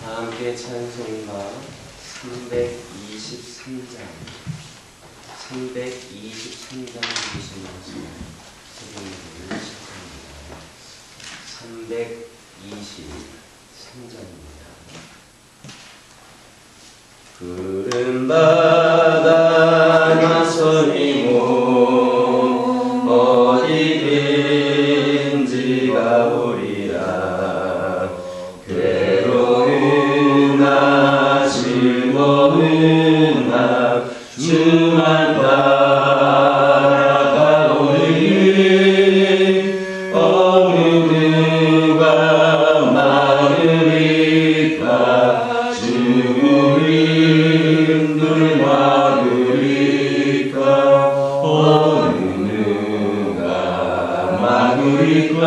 다 함께 찬송가 323장 부르시면서 소리를 시작합니다. 323장입니다. 푸른 바다 나서니모 어디든지 가보리라. 괴로우나 즐거우나 주만 따라가오니 어느 누가 막으리까. 주님 눈을 막으리까. 어느 누가 막으리까.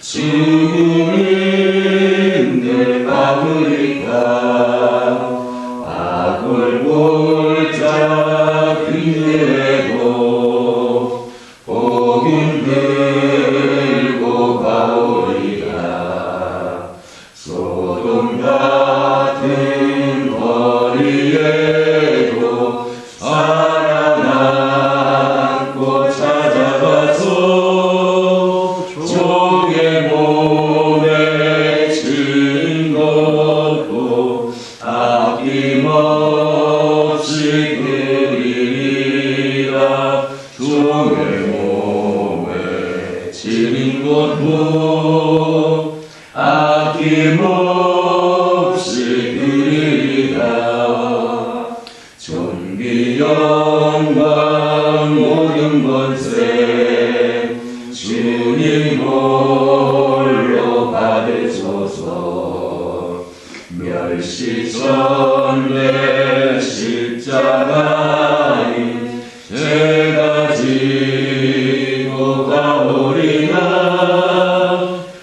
주님들 막으리까. 악을 골자 그대도 복음 들고 가오리라. 소돔 같은 거리에도 살아남고 찾아가서 종의 몸에 진 것도 아낌없이 그리리라. 종의 몸에 지닌 것도 아낌없이 그리리라. 존귀 영광 모든 권세 주님 홀로 받으소서. 멸시전대 십자가인 죄가 지고 가오리나.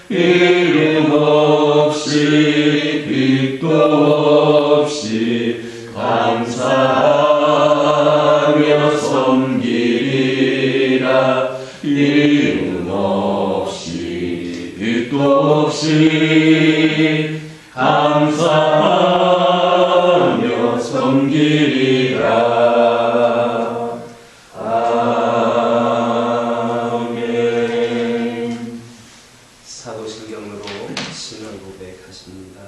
이름 없이 빛도 없이 감사하며 섬기리라. 이름 없이 빛도 없이 감사하며 섬기리라. 아멘. 사도신경으로 신앙 고백하십니다.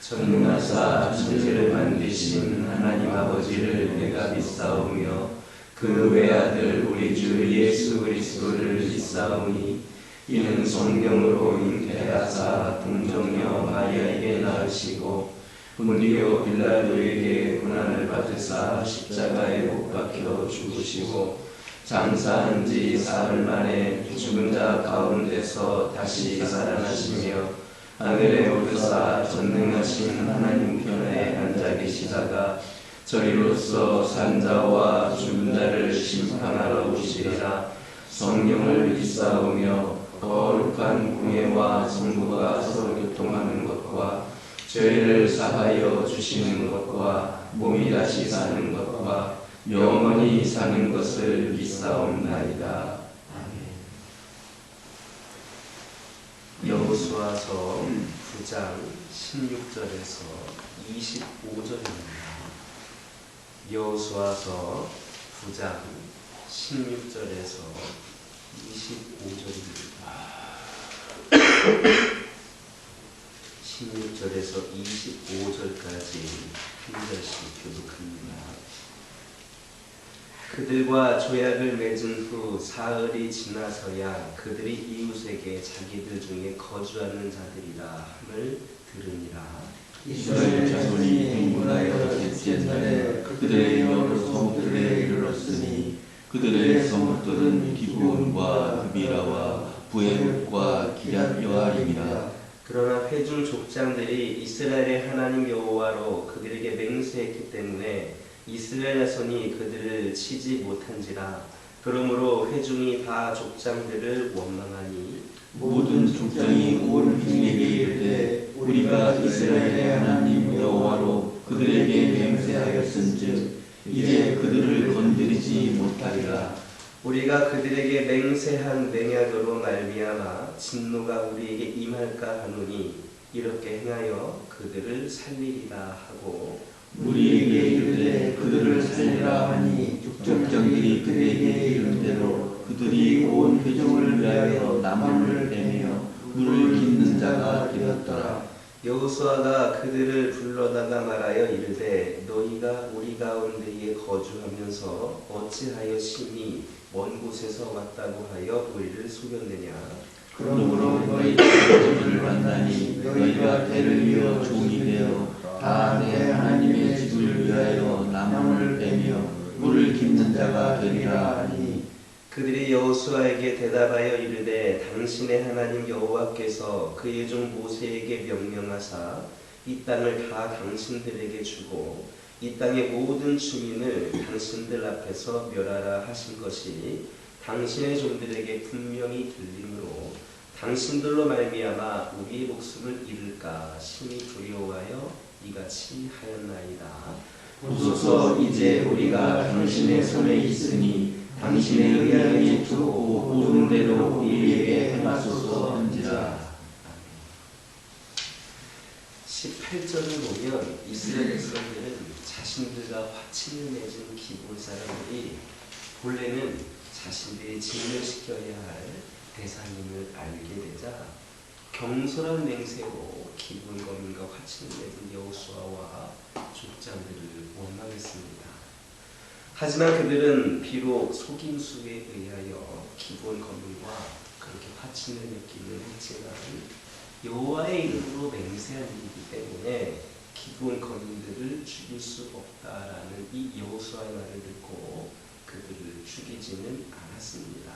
전능하사 천지를 만드신 하나님 아버지를 내가 믿사오며 그 외아들 우리 주 예수 그리스도를 믿사오니 이는 성령으로 잉태하사 동정녀 마리아에게 낳으시고 본디오 빌라도에게 고난을 받으사 십자가에 못 박혀 죽으시고 장사한 지 사흘 만에 죽은 자 가운데서 다시 살아나시며 하늘에 오르사 전능하신 하나님 편에 앉아 계시다가 저리로서 산자와 죽은 자를 심판하러 오시리라. 성령을 믿사오며 거룩한 공예와 성부가 서로 교통하는 것과 죄를 사하여 주시는 것과 몸이 다시 사는 것과 영원히 사는 것을 믿사옵나이다. 여호수아서 9장 16절에서 25절입니다. 여호수아서 9장 16절에서 25절입니다. 16절에서 25절까지 한 절씩 교독합니다. 그들과 조약을 맺은 후 사흘이 지나서야 그들이 이웃에게 자기들 중에 거주하는 자들이라 함을 들으니라. 이스라엘 자손이 행군하여 옛날에 그들의 여러 성들에 이르렀으니 그들의 성들은 기브온과 드비라와 부에롯과 기럇 여아림이라. 그러나 회중 족장들이 이스라엘의 하나님 여호와로 그들에게 맹세했기 때문에 이스라엘 자손이 그들을 치지 못한지라. 그러므로 회중이 다 족장들을 원망하니 모든 족장이 온 회중에게 이르되 우리가 이스라엘의 하나님 여호와로 그들에게 맹세하였은즉 이제 그들을 건드리지 못하리라. 우리가 그들에게 맹세한 맹약으로 말미암아 진노가 우리에게 임할까 하노니 이렇게 행하여 그들을 살리리라 하고 우리에게 이르되 그들을 살리라 하니 족장들이 그에게 이르대로 그들이 온 회중을 위하여 나무를 베며 물을 깃는 자가 되었더라. 여호수아가 그들을 불러다가 말하여 이르되 너희가 우리 가운데에 거주하면서 어찌하여 심히 먼 곳에서 왔다고 하여 우리를 속였느냐. 그러므로 너희가 거짓을 만나니 너희가 대를 이어 종이 되어 다 내 하나님의 집을 위하여 나무를 베며 물을 깃는 자가 되리라 하니 그들이 여호수아에게 대답하여 이르되 당신의 하나님 여호와께서 그의 종 모세에게 명령하사 이 땅을 다 당신들에게 주고 이 땅의 모든 주민을 당신들 앞에서 멸하라 하신 것이 당신의 종들에게 분명히 들리므로 당신들로 말미암아 우리의 목숨을 잃을까 심히 두려워하여 이같이 하였나이다. 보소서 이제 우리가 당신의 손에 있으니 당신의 의향에 두고 모든 대로 우리에게 행하소서 한지라. 18절을 보면 이스라엘 백성들은 자신들과 화친을 맺은 기브온 사람들이 본래는 자신들이 진멸시켜야 할 대상임을 알게 되자 경솔한 맹세로 기브온 거민과 화친을 맺은 여호수아와 족장들을 원망했습니다. 하지만 그들은 비록 속임수에 의하여 기브온 거민과 그렇게 화친을 맺기는 했지만 여호와의 이름으로 맹세한 일이기 때문에 기브온 거민들을 죽일 수 없다라는 이 여호수아의 말을 듣고 그들을 죽이지는 않았습니다.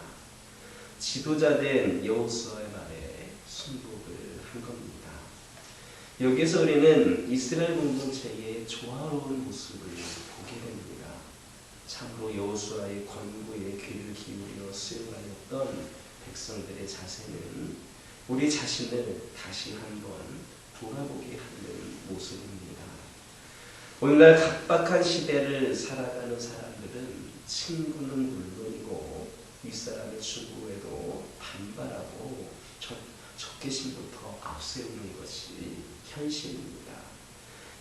지도자된 여호수아의 말에 순복을 한 겁니다. 여기서 우리는 이스라엘 공동체의 조화로운 모습을 보게 됩니다. 참으로 여호수아의 권고에 귀를 기울여 수용하였던 백성들의 자세는 우리 자신을 다시 한번 돌아보게 하는 모습입니다. 오늘날 각박한 시대를 살아가는 사람들은 친구는 물론이고 윗사람의 충고에도 반발하고 적개심부터 앞세우는 것이 현실입니다.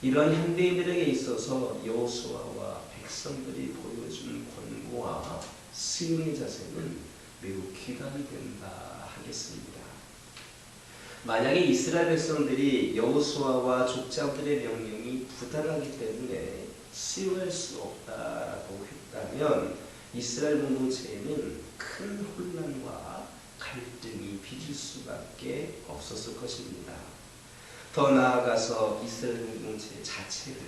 이런 현대인들에게 있어서 여호수아와 백성들이 보여준 권고와 수용의 자세는 매우 귀감이 된다 하겠습니다. 만약에 이스라엘 백성들이 여호수아와 족장들의 명령이 부당하기 때문에 수용할 수 없다라고 했다면 이스라엘 공동체에는 큰 혼란과 갈등이 빚을 수밖에 없었을 것입니다. 더 나아가서 이스라엘 공동체 자체를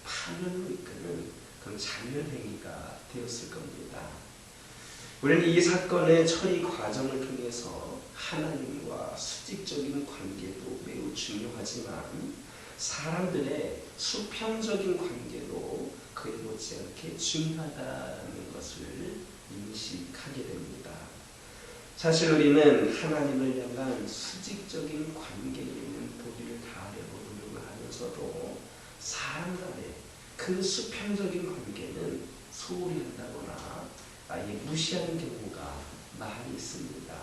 파멸로 이끄는 그런 잔멸행위가 되었을 겁니다. 우리는 이 사건의 처리 과정을 통해서 하나님과 수직적인 관계도 매우 중요하지만 사람들의 수평적인 관계도 그에 못지않게 중요하다는 것을 인식하게 됩니다. 사실 우리는 하나님을 향한 수직적인 관계에 있는 도리를 다하려고 노력을 하면서도 사람 간의 그 수평적인 관계는 소홀히 한다거나 아예 무시하는 경우가 많이 있습니다.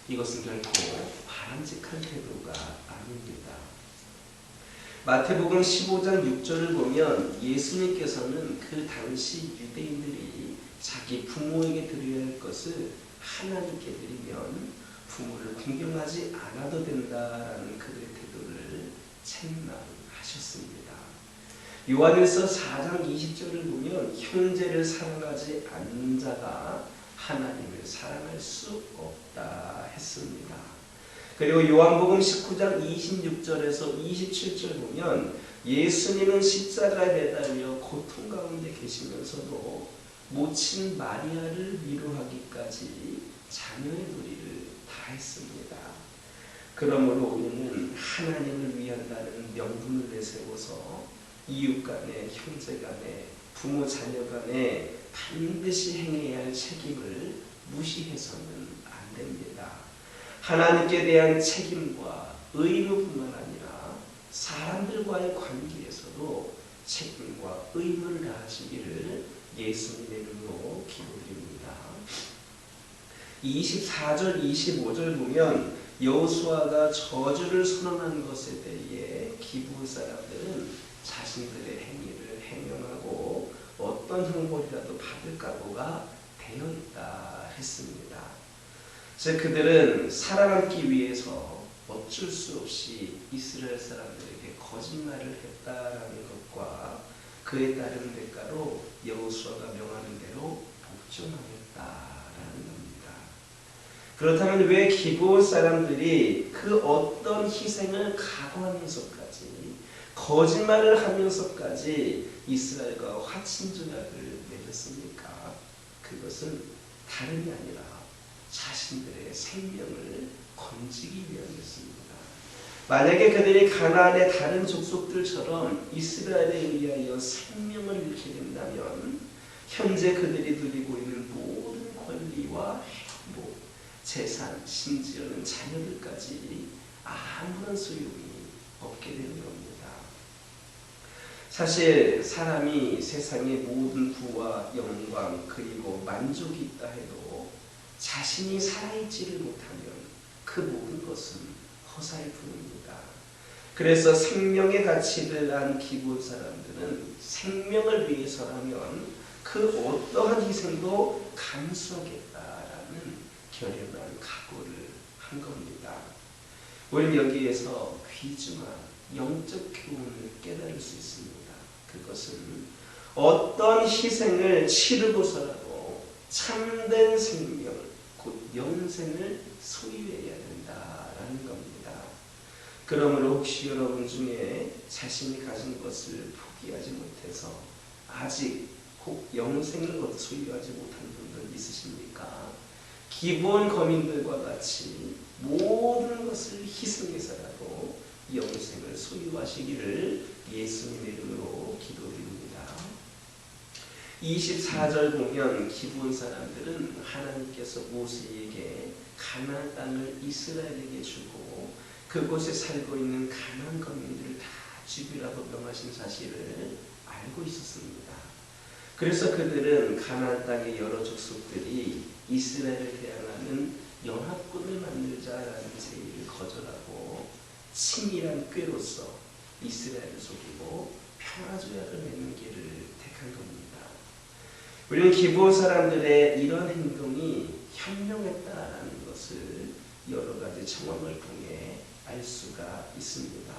이것은 결코 바람직한 태도가 아닙니다. 마태복음 15장 6절을 보면 예수님께서는 그 당시 유대인들이 자기 부모에게 드려야 할 것을 하나님께 드리면 부모를 공경하지 않아도 된다라는 그들의 태도를 책망하셨습니다. 요한일서 4장 20절을 보면 형제를 사랑하지 않는 자가 하나님을 사랑할 수 없다 했습니다. 그리고 요한복음 19장 26절에서 27절 보면 예수님은 십자가에 매달려 고통 가운데 계시면서도 모친 마리아를 위로하기까지 자녀의 도리를 다했습니다. 그러므로 우리는 하나님을 위한다는 명분을 내세워서 이웃 간에, 형제 간에, 부모 자녀 간에 반드시 행해야 할 책임을 무시해서는 안 됩니다. 하나님께 대한 책임과 의무뿐만 아니라 사람들과의 관계에서도 책임과 의무를 다하시기를 예수님의 이름으로 기도드립니다. 24절, 25절 보면 여호수아가 저주를 선언한 것에 대해 기브온 사람들은 자신들의 행위를 해명하고 어떤 형벌이라도 받을 각오가 되어 있다 했습니다. 즉 그들은 살아남기 위해서 어쩔 수 없이 이스라엘 사람들에게 거짓말을 했다라는 것과 그에 따른 대가로 여호수아가 명하는 대로 복종하였다라는 겁니다. 그렇다면 왜 기브온 사람들이 그 어떤 희생을 각오하면서까지 거짓말을 하면서까지 이스라엘과 화친조약을 맺었습니까? 그것은 다름이 아니라 자신들의 생명을 건지기 위함이었습니다. 만약에 그들이 가나안의 다른 족속들처럼 이스라엘에 의하여 생명을 잃게 된다면 현재 그들이 누리고 있는 모든 권리와 행복, 재산, 심지어는 자녀들까지 아무런 소용이 없게 되는 겁니다. 사실 사람이 세상의 모든 부와 영광 그리고 만족이 있다 해도 자신이 살아있지를 못하면 그 모든 것은 허사일 뿐입니다. 그래서 생명의 가치를 안 기브온 사람들은 생명을 위해서라면 그 어떠한 희생도 감수하겠다라는 결연한 각오를 한 겁니다. 우리는 여기에서 귀중한 영적 교훈을 깨달을 수 있습니다. 그것은 어떤 희생을 치르고서라도 참된 생명, 곧 영생을 소유해야 된다라는 겁니다. 그러므로 혹시 여러분 중에 자신이 가진 것을 포기하지 못해서 아직 혹 영생을 소유하지 못한 분들 있으십니까? 기브온 거민들과 같이 모든 것을 희생해서라도 영생을 소유하시기를 예수님의 이름으로 기도드립니다. 24절 보면 기브온 사람들은 하나님께서 모세에게 가나안 땅을 이스라엘에게 주고 그곳에 살고 있는 가나안 거민들을 다 죽이라고 명하신 사실을 알고 있었습니다. 그래서 그들은 가나안 땅의 여러 족속들이 이스라엘을 대항하는 연합군을 만들자라는 제의를 거절하고 친밀한 꾀로서 이스라엘을 속이고 평화조약을 맺는 길을 택한 겁니다. 우리는 기브온 사람들의 이런 행동이 현명했다라는 것을 여러 가지 정황을 통해 알 수가 있습니다.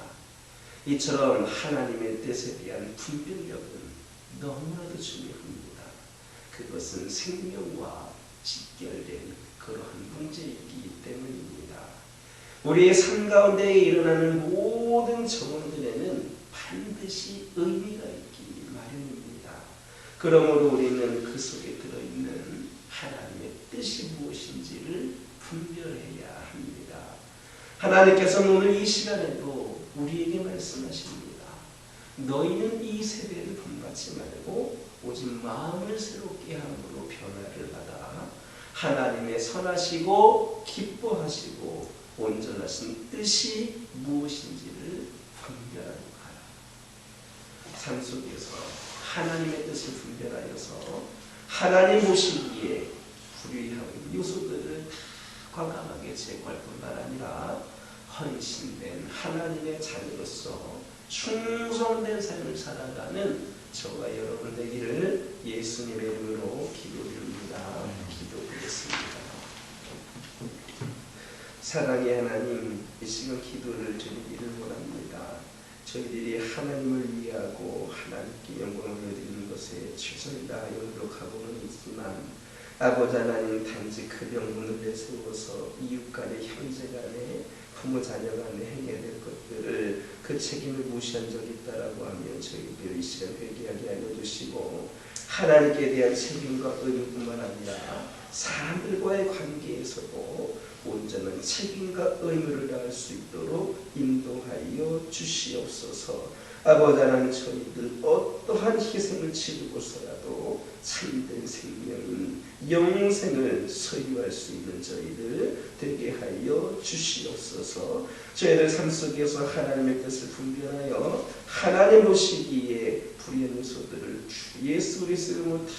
이처럼 하나님의 뜻에 대한 분별력은 너무나도 중요합니다. 그것은 생명과 직결된 그러한 문제이기 때문입니다. 우리의 삶 가운데 일어나는 모든 정황들에는 반드시 의미가 있기 마련입니다. 그러므로 우리는 그 속에 들어있는 하나님의 뜻이 무엇인지를 분별해야 합니다. 하나님께서는 오늘 이 시간에도 우리에게 말씀하십니다. 너희는 이 세대를 본받지 말고 오직 마음을 새롭게 함으로 변화를 받아 하나님의 선하시고 기뻐하시고 온전하신 뜻이 무엇인지를 분별하고 가라. 삶 속에서 하나님의 뜻을 분별하여서 하나님 보시기에 불의한 요소들을 과감하게 제거할 뿐만 아니라 헌신된 하나님의 자녀로서 충성된 삶을 살아가는 저와 여러분 되기를 예수님의 이름으로 기도드립니다. 기도드리겠습니다. 사랑의 하나님, 이 시간 기도를 드리기를 원합니다. 저희들이 하나님을 위하고 하나님께 영광을 드리는 것에 최선을 다하여 노력하고는 있지만 아버지 하나님, 단지 그 명분을 내세워서 이웃 간에 형제 간에 부모 자녀 간에 행해야 될 것들을 그 책임을 무시한 적이 있다라고 하면 저희들 이 시간 회개하게 하여 주시고 하나님께 대한 책임과 의무뿐만 아니라 사람들과의 관계에서도 온전한 책임과 의무를 다할 수 있도록 인도하여 주시옵소서. 아버지 하나님, 저희들 어떠한 희생을 치르고서라도 참된 생명인 영생을 소유할 수 있는 저희들 되게 하여 주시옵소서. 저희들 삶 속에서 하나님의 뜻을 분별하여 하나님 보시기에 불의한 요소들을 주 예수 그리스도 이름으로 다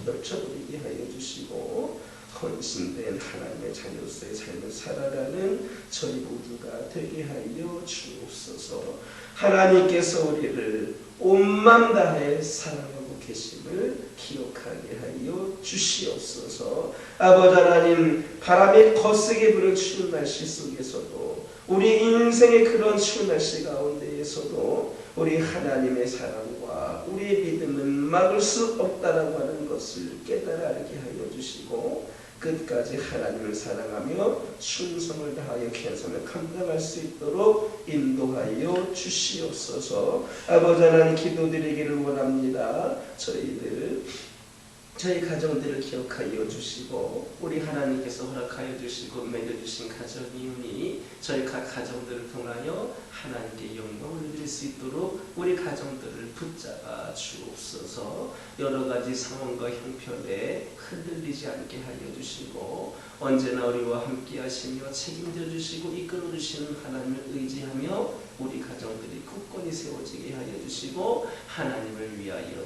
떨쳐버리게 하여 주시고 헌신된 하나님의 자녀로서의 삶을 살아가는 저희 모두가 되게 하여 주옵소서. 하나님께서 우리를 온 맘 다해 사랑하고 계심을 기억하게 하여 주시옵소서. 아버지 하나님, 바람이 거세게 부는 추운 날씨 속에서도, 우리 인생의 그런 추운 날씨 가운데에서도 우리 하나님의 사랑과 우리의 믿음은 막을 수 없다라고 하는 것을 깨달아 알게 하여 주시고, 끝까지 하나님을 사랑하며 충성을 다하여 귀한 삶을 감당할 수 있도록 인도하여 주시옵소서. 아버지 하나님, 기도드리기를 원합니다. 저희 가정들을 기억하여 주시고, 우리 하나님께서 허락하여 주시고 맺어주신 가정이오니 저희 각 가정들을 통하여 하나님께 영광을 드릴 수 있도록 우리 가정들을 붙잡아 주옵소서. 여러 가지 상황과 형편에 흔들리지 않게 하여 주시고, 언제나 우리와 함께 하시며 책임져 주시고 이끌어 주시는 하나님을 의지하며 우리 가정들이 굳건히 세워지게 하여 주시고, 하나님을 위하여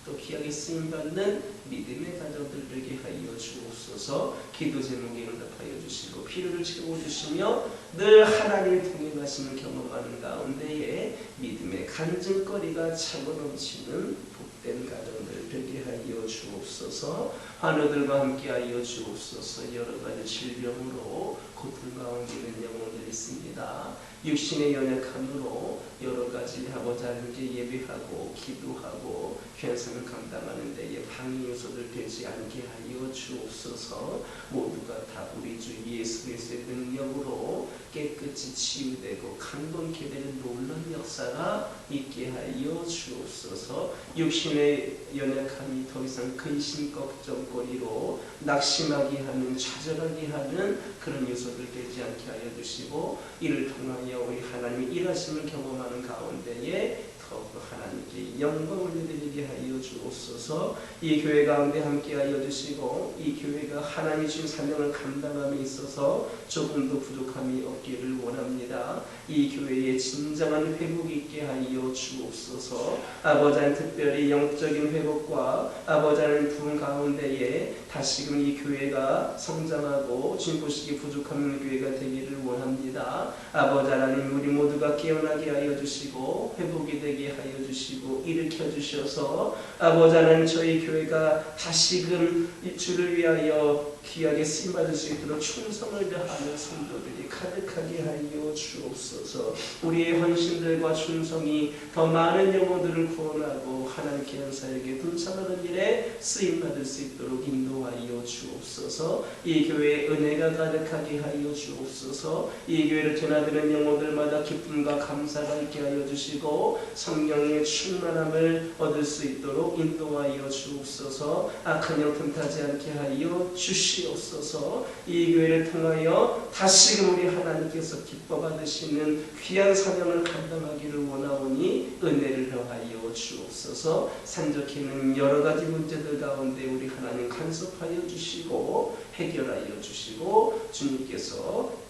또 귀하게 쓰임받는 믿음의 가정들 되게 하여 주옵소서. 기도 제목에 응답하여 주시고 필요를 채워주시며 늘 하나님의 동행하심을 경험하는 가운데에 믿음의 간증거리가 차고 넘치는 복된 가정들 되게 하여 주옵소서. 환우들과 함께 하여 주옵소서. 여러 가지 질병으로 고통 가운데 있는 영혼들이 있습니다. 육신의 연약함으로 여러 가지 아버지 하나님께 예배하고 기도하고 귀한 삶을 감당하는 데에 방해 요소들 되지 않게 하여 주옵소서. 모두가 다 우리 주 예수 그리스도의 능력으로 깨끗이 치유되고 강건케 되는 놀라운 역사가 있게 하여 주옵소서. 육신의 연약함이 더 이상 근심 걱정거리로 낙심하게 하는, 좌절하게 하는 그런 요소들 되지 않게 하여 주시고, 이를 통하여 우리 하나님의 일하심을 경험하는 가운데에 더욱 하나님께 영광을 드리게 하여 주옵소서. 이 교회 가운데 함께 하여 주시고, 이 교회가 하나님이 주신 사명을 감당함에 있어서 조금도 부족함이 없기를 원합니다. 이 교회에 진정한 회복이 있게 하여 주옵소서. 아버지 하나님, 특별히 영적인 회복과 아버지 하나님 부흥 가운데에 다시금 이 교회가 성장하고 주님 보시기 부족한 교회가 되기를 원합니다. 아버지 하나님, 우리 모두가 깨어나게 하여 주시고 회복이 되게 하여 주시고 일으켜 주셔서 아버지 하나님, 저희 교회가 다시금 주를 위하여 귀하게 쓰임받을 수 있도록 충성을 다하는 성도들이 가득하게 하여 주옵소서. 우리의 헌신들과 충성이 더 많은 영혼들을 구원하고 하나님께 연사에게 분sam하는 일에 쓰임받을 수 있도록 인도하여 주옵소서. 이 교회에 은혜가 가득하게 하여 주옵소서. 이 교회를 드나드는 영혼들마다 기쁨과 감사가 있게 하여 주시고 성령의 충만함을 얻을 수 있도록 인도하여 주옵소서. 악한 영 틈타지 않게 하여 주시옵소서. 이 교회를 통하여 다시금 우리 하나님께서 기뻐 받으시는 귀한 사명을 감당하기를 원하오니 은혜를 더하여 주옵소서. 산적해있는 여러 가지 문제들 가운데 우리 하나님 간섭하여 주시고 해결하여 주시고 주님께서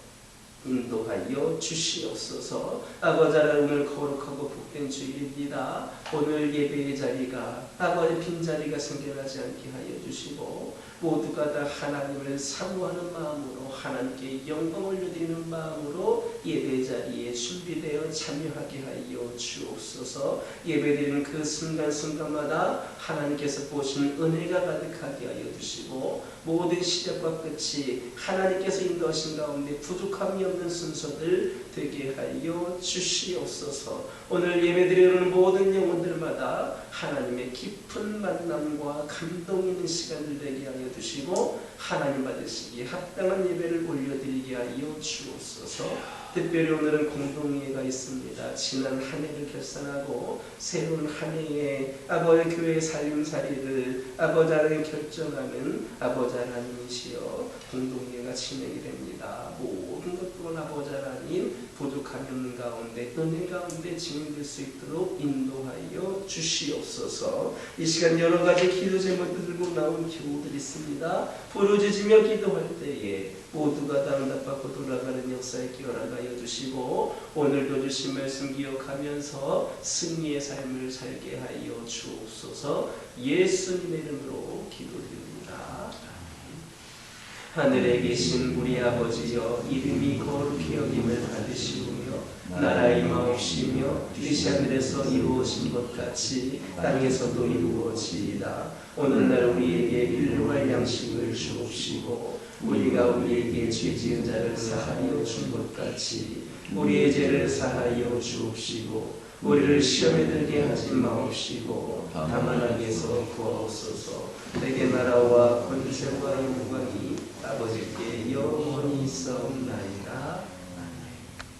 인도하여 주시옵소서. 아버지 하나님, 오늘 거룩하고 복된 주일입니다. 오늘 예배의 자리가 아버지 빈자리가 생겨나지 않게 하여 주시고 모두가 다 하나님을 사모하는 마음으로 하나님께 영광을 올려드리는 마음으로 예배 자리에 준비되어 참여하게 하여 주옵소서. 예배드리는 그 순간순간마다 하나님께서 보시는 은혜가 가득하게 하여 주시고 모든 시작과 끝이 하나님께서 인도하신 가운데 부족함이 없는 순서들 되게 하여 주시옵소서. 오늘 예배드리는 모든 영혼들마다 하나님의 깊은 만남과 감동 있는 시간을 되게 하여 주시고 하나님 받으시기에 합당한 예배를 올려드리게 하여 주옵소서. 특별히 오늘은 공동회의가 있습니다. 지난 한 해를 결산하고 새로운 한 해에 아버지 교회의 살림살이를 아버지 하나님 결정하는 아버지 하나님이시여 공동회의가 진행이 됩니다. 모든 것들은 아버지 하나님 부족함이 없는 가운데 은혜 가운데 진행될 수 있도록 인도하여 주시옵소서. 이 시간 여러 가지 기도 제목들 들고 나온 교우들이 있습니다. 부르짖으며 기도할 때에 모두가 다 응답받고 돌아가는 역사에 기원하여 주시고 오늘도 주신 말씀 기억하면서 승리의 삶을 살게 하여 주옵소서. 예수님의 이름으로 기도드립니다. 하늘에 계신 우리 아버지여 이름이 거룩히 여김을 받으시오며 나라 임하옵시며 뜻이 하늘에서 이루어진 것 같이 땅에서도 이루어지이다. 오늘날 우리에게 일용할 양식을 주옵시고 우리가 우리에게 죄 지은 자를 사하여 준 것 같이 우리의 죄를 사하여 주옵시고 우리를 시험에 들게 하지 마옵시고 다만 악에서 구하옵소서. 내게 나라와 권세와 영광이 아버지께 영원히 있사옵나이다.